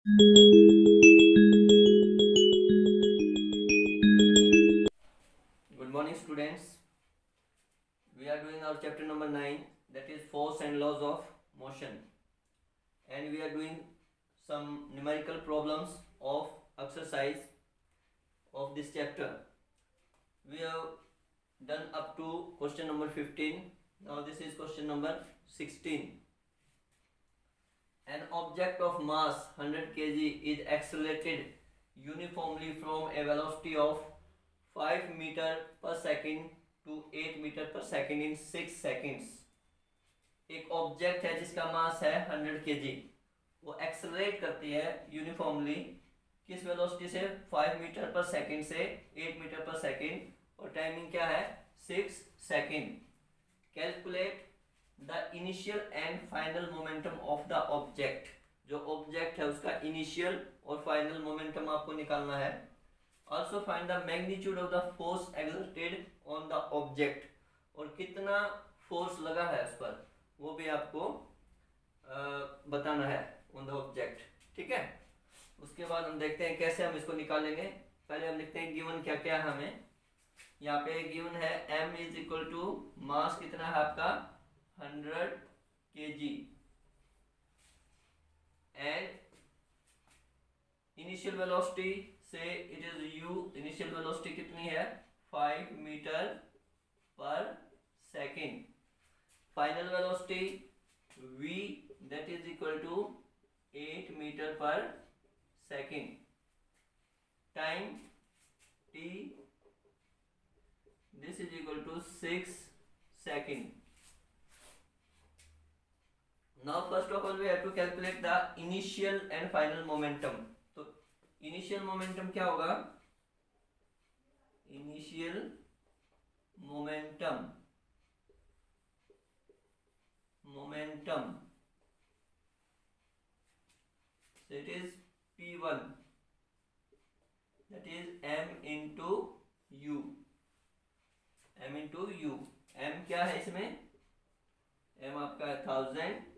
Good morning, students. We are doing our chapter number 9, that is force and laws of motion, and we are doing some numerical problems of exercise of this chapter. We have done up to question number 15. Now this is question number 16. An object of mass 100 kg is accelerated uniformly from a velocity of 5 meter per second to 8 metre per second in 6 seconds. एक object है जिसका मास है 100 kg, वो accelerate करती है uniformly किस velocity से 5 metre per second से 8 मीटर पर सेकेंड, और टाइमिंग क्या है 6 second. Calculate the initial and final momentum of the object. जो ऑब्जेक्ट है उसका इनिशियल और फाइनल मोमेंटम आपको निकालना है। Also find the magnitude of the force exerted on the object, और कितना फोर्स लगा है उस पर वो भी आपको बताना है on the object। ठीक है, उसके बाद हम देखते हैं कैसे हम इसको निकालेंगे। पहले हम लिखते हैं गिवन क्या क्या है हमें। यहाँ पे गिवन है m is equal to mass कितना है आपका 100 kg एंड इनिशियल वेलोसिटी से it is u। Initial velocity कितनी है 5 metre per second. Final velocity v that is equal to 8 metre per second. Time t this is equal to 6 second. Now first of all we have to calculate the initial and final momentum. Initial momentum क्या होगा, initial momentum it is p1 that is m into u। m क्या है इसमें, m आपका है 1000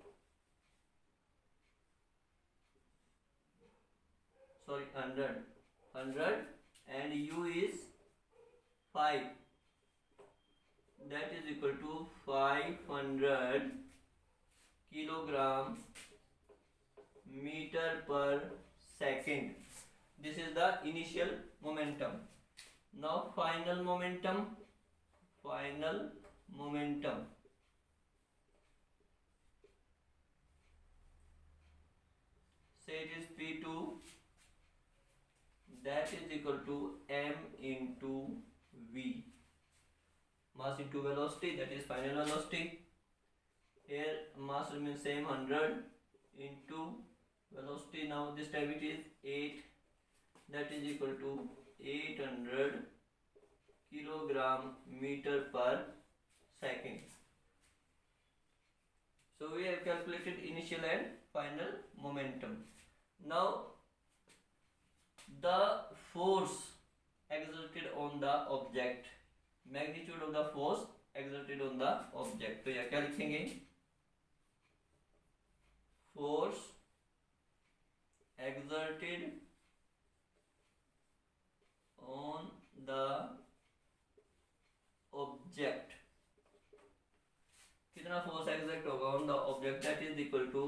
sorry 100 and u is 5 that is equal to 500 kilogram meter per second। this is the initial momentum। now final momentum say it is p2 that is equal to m into v। mass into velocity that is final velocity। here mass remains same 100 into velocity, now this time it is 8 that is equal to 800 kilogram meter per second। so we have calculated initial and final momentum। now the force exerted on the object, magnitude of the force exerted on the object। तो यह क्या लिखेंगे, force exerted on the object। कितना force exert होगा on the object, that is equal to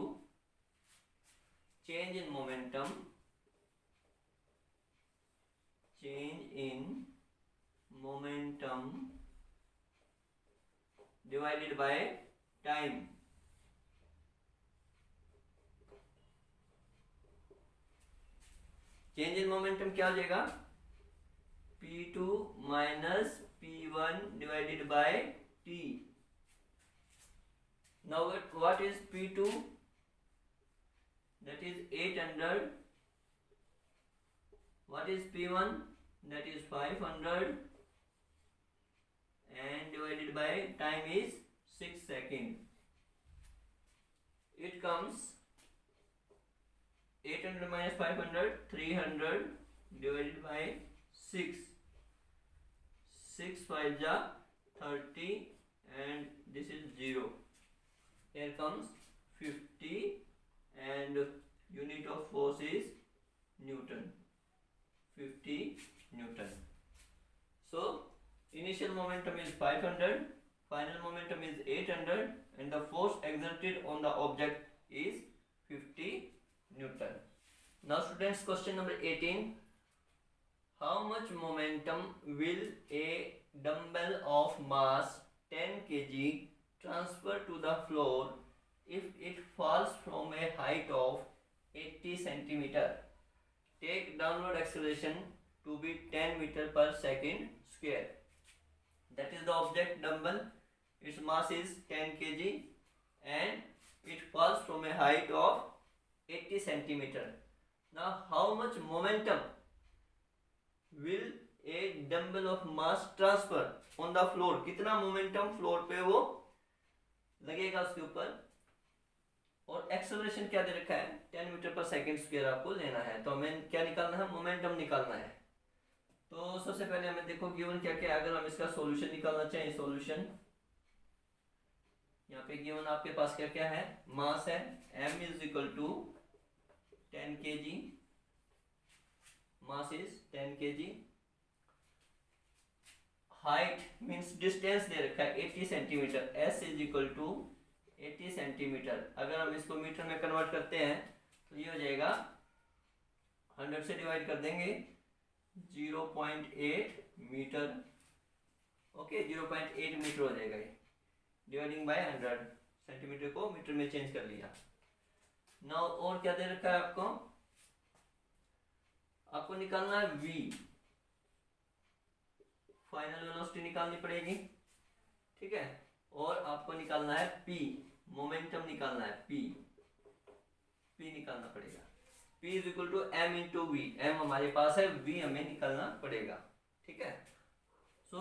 change in momentum divided by time। Change in momentum क्या हो जाएगा, p2 minus p1 divided by t। now what is p2, that is 800। what is p1, that is 500 and divided by time is 6 seconds। it comes 800 minus 500 300 divided by 6, 6 5 ja 30 and this is 0। here comes 50 and unit of force is Newton, 50 Newton. So initial momentum is 500, final momentum is 800, and the force exerted on the object is 50 Newton. Now students, question number 18. How much momentum will a dumbbell of mass 10 kg transfer to the floor if it falls from a height of 80 centimeter? Take downward acceleration to be 10 meter per second square. That is the object dumbbell. Its mass is 10 kg and it falls from a height of 80 centimeter. Now how much momentum will a dumbbell of mass transfer on the floor? कितना momentum floor पे वो लगेगा उसके ऊपर, और acceleration क्या दे रखा है 10 मीटर पर सेकंड स्क्वायर आपको लेना है। तो हमें क्या निकालना है, मोमेंटम निकालना है। तो सबसे पहले हमें देखो गिवन क्या क्या है। अगर हम इसका सॉल्यूशन निकालना चाहें, सॉल्यूशन यहाँ पे गिवन आपके पास क्या क्या है, मास है m is equal to 10 kg, mass is 10 kg, height means distance दे रखा है 80 centimetre, s is equal to 80 centimetre. अगर हम इसको मीटर में कन्वर्ट करते हैं तो ये हो जाएगा 100 से डिवाइड कर देंगे 0.8 मीटर। ओके 0.8 मीटर हो जाएगा ये, डिवाइडिंग बाय 100, सेंटीमीटर को मीटर में चेंज कर लिया। नाउ और क्या दे रखा है आपको निकालना है v, फाइनल वेलोसिटी निकालनी पड़ेगी, ठीक है। और आपको निकालना है p, मोमेंटम निकालना है p निकालना पड़ेगा। p is equal to m into वी, m हमारे पास है, v हमें निकालना पड़ेगा, ठीक है। सो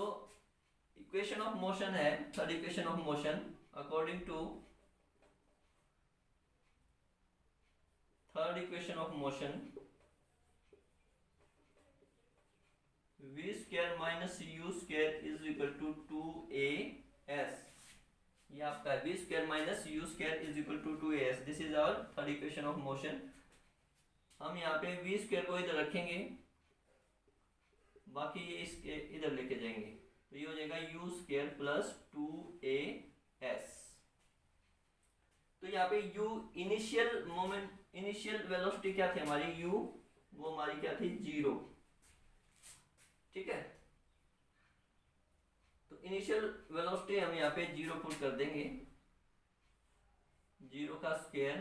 इक्वेशन ऑफ मोशन है, third equation of motion, according to third equation of motion v square minus u square is equal to 2as। ये आपका v square minus u square is equal to 2as। This is our third equation of motion. हम यहाँ पे v square को इधर रखेंगे, बाकी ये इसके इधर लेके जाएंगे, तो ये हो जाएगा u स्क्वायर प्लस 2as। तो यहाँ पे u initial moment, initial velocity क्या थी हमारी, u वो हमारी क्या थी 0, ठीक है। तो इनिशियल वेलोसिटी हम यहाँ पे 0 पुट कर देंगे, 0 का स्क्वायर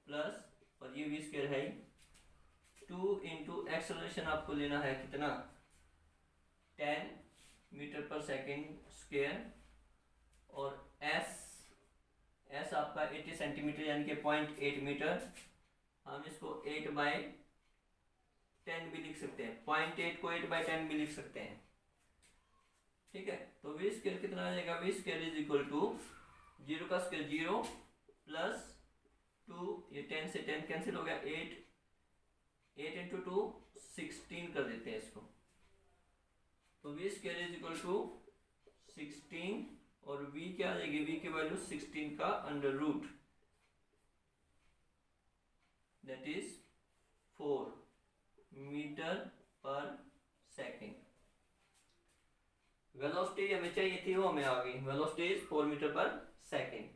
प्लस, और ये v स्क्वायर है 2 इंटू एक्सेलरेशन आपको लेना है कितना 10 मीटर पर सेकेंड स्क्वायर, और s आपका 80 सेंटीमीटर यानी कि 0.8 मीटर। हम इसको 8/10 भी लिख सकते हैं, 0.8 को 8/10 भी लिख सकते हैं, ठीक है। तो v स्क्वायर कितना आ जाएगा, v square is equal to 0 का स्क्वायर 0 प्लस 2, ये 10 से 10 कैंसिल हो गया, 8 इंटू 2 16 कर देते हैं इसको। तो v square is equal to 16, और v क्या आ जाएगी, v की वैल्यू 16 का under root, that is 4 metre per second. Velocity हमें चाहिए थी, वो हमें आ गई, velocity is 4 metre per second.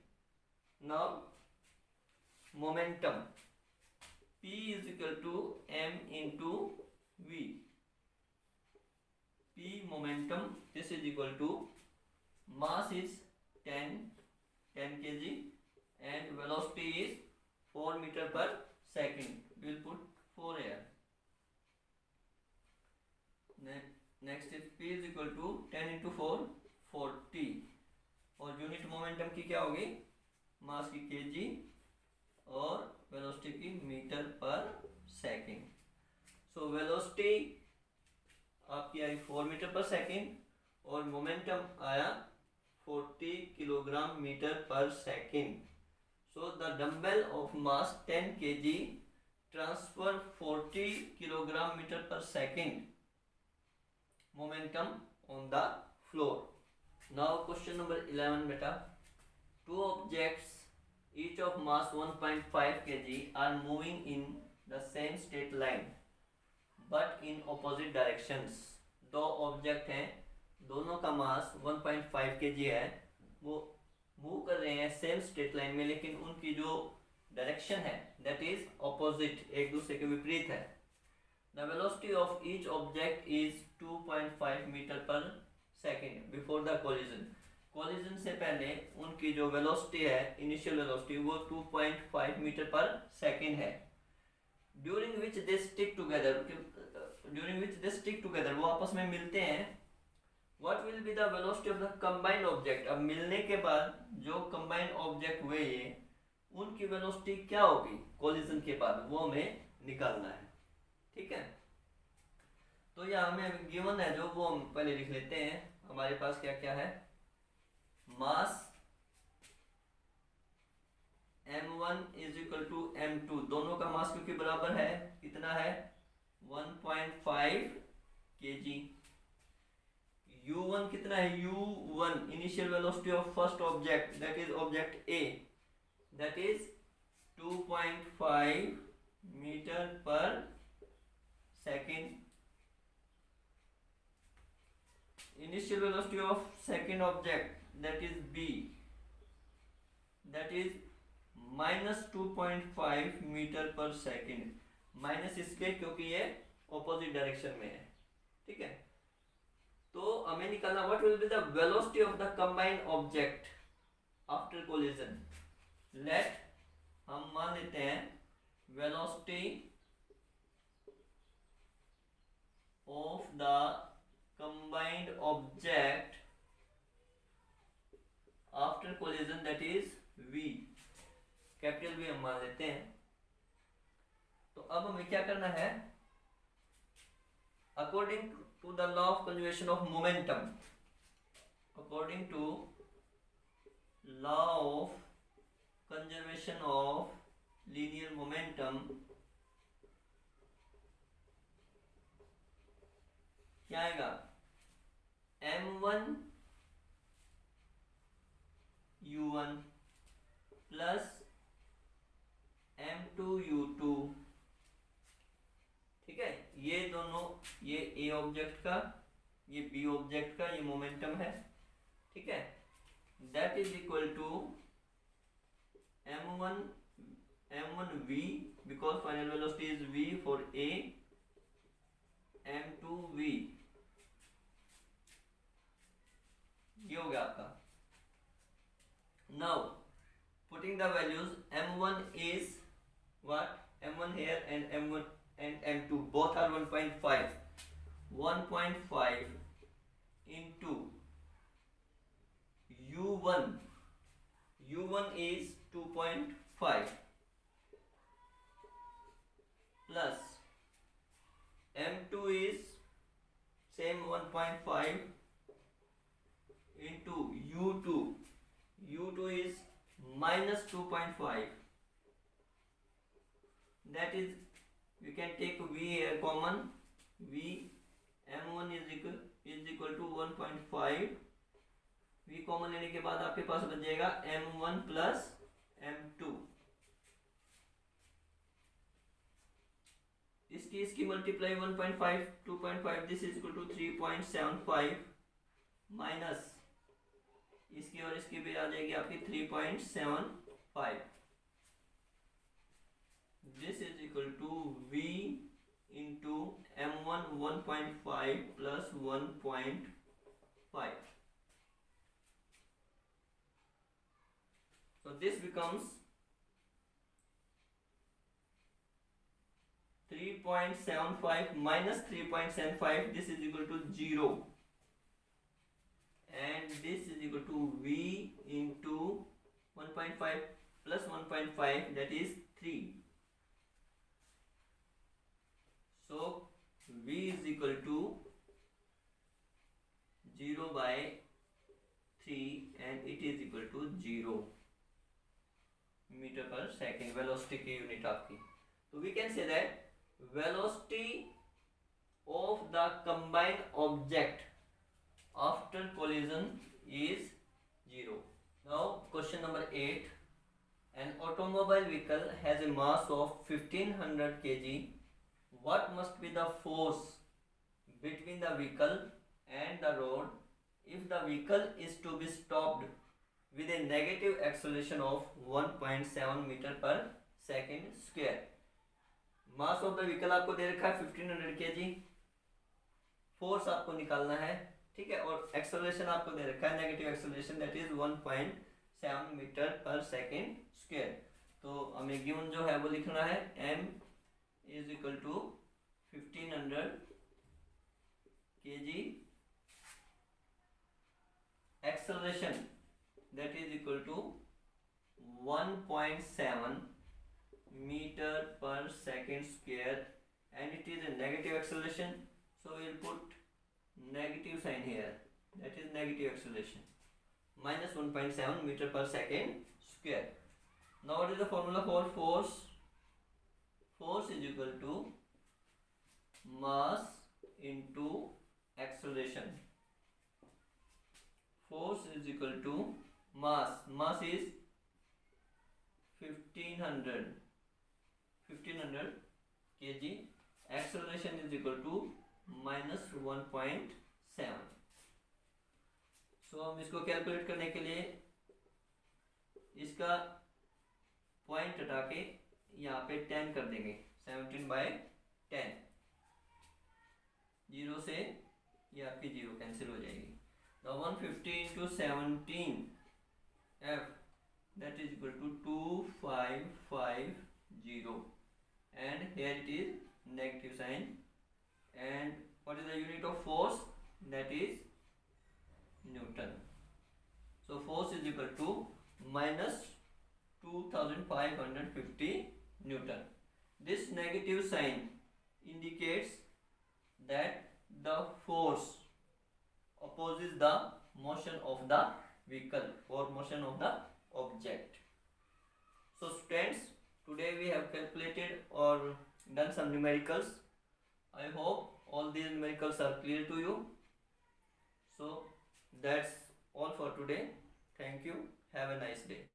Now momentum p is equal to m into v, p momentum this is equal to mass is 10 kg and velocity is 4 meter per second. We will put 4 here. Next is p is equal to 10 into 4 40, और unit momentum की क्या होगी, मास की kg और velocity की metre per second. So velocity आपकी आई 4 metre per second और मोमेंटम आया 40 kilogram metre per second. So the dumbbell of mass 10 kg transfer 40 kilogram metre per second momentum on the floor. Now question number 11 beta. Two objects each of mass 1.5 kg are moving in the same straight line but in opposite directions. दो object हैं, दोनों का मास 1.5 kg है, वो move कर रहे हैं same straight line में, लेकिन उनकी जो डायरेक्शन है दैट इज ऑपोजिट, एक दूसरे के विपरीत है। The velocity of each object is 2.5 metre per second before the collision. Collision से पहले उनकी जो वेलोसिटी है, इनिशियल वेलोसिटी, वो 2.5 मीटर पर सेकेंड है। During which they stick together, वो आपस में मिलते हैं। What will be the velocity of the combined object. अब मिलने के बाद जो कंबाइंड ऑब्जेक्ट हुए ये, उनकी वेलोसिटी क्या होगी कोलिजन के बाद, वो हमें निकालना है। ठीक है, तो यहाँ हमें गिवन है जो, वो हम पहले लिख लेते हैं। हमारे पास क्या क्या है, मास m1 is equal to m2, दोनों का मास क्योंकि बराबर है, कितना है 1.5 kg। u1 कितना है, u1 initial velocity of first object that is object A, that is 2.5 metre per second. Initial velocity of second object that is B, that is -2.5 metre per second, minus इसके क्योंकि ये opposite direction में है। ठीक है, तो हमें निकालना what will be the velocity of the combined object after collision. Let हम मान लेते हैं velocity of the combined object after collision that is V, capital V हम मान लेते हैं। तो अब हमें क्या करना है, according to the law of conservation of momentum, according to law of conservation of linear momentum, क्या आएगा, m1 u1 plus m2 u2। ठीक है, ये दोनों, ये A ऑब्जेक्ट का, ये B ऑब्जेक्ट का ये मोमेंटम है। ठीक है, that is equal to m1 v, because final velocity is v for A, m2 v, ये हो गया आपका। Now putting the values, m1 is what, m1 here and m1 and m2 both are 1.5 into u1 is 2.5 plus m2 is same 1.5 into u2 is minus 2.5, that is we can take v here common, v m1 is equal to 1.5, v common लेने के बाद आपके पास बच जाएगा m1 plus m2, इसकी multiply 1.5 2.5, this is equal to 3.75 minus इसकी और इसकी भी आ जाएगी आपकी 3.75, this is equal to v into m1 1.5 plus 1.5, so this becomes 3.75 minus 3.75, this is equal to 0, and this is equal to v into 1.5 plus 1.5, that is 3, so v is equal to 0 by 3 and it is equal to 0 metre per second, velocity की unit आपकी। तो we can say that velocity of the combined object after collision is 0. Now question number 8, An automobile vehicle has a mass of 1500 kg. What must be the force between the vehicle and the road if the vehicle is to be stopped with a negative acceleration of 1.7 metre per second square? Mass of the vehicle आपको दे रखा है 1500 kg, force आपको निकालना है, ठीक है, और एक्सेलरेशन आपको दे रखा है negative acceleration, that is 1.7 metre per second square. तो हमें गिवन जो है वो लिखना है m is equal to 1500 kg, acceleration that is equal to 1.7 meter per second square, and it is a negative acceleration, so we'll put negative sign here, that is negative acceleration, minus 1.7 meter per second square. Now what is the formula for force? Force is equal to mass into acceleration. Force is equal to mass is 1500 kg, acceleration is equal to minus 1.7. सो हम इसको calculate करने के लिए इसका point हटा के यहाँ पे 10 कर देंगे, 17/10, 0 से ये आपकी 0 कैंसिल हो जाएगी। Now 150 into 17 f, that is equal to 2550, and here it is negative sign, and what is the unit of force? That is Newton. So force is equal to minus 2550 Newton. This negative sign indicates that the force opposes the motion of the vehicle or motion of the object. So students, today we have calculated or done some numericals. I hope all these numericals are clear to you. So that's all for today. Thank you. Have a nice day.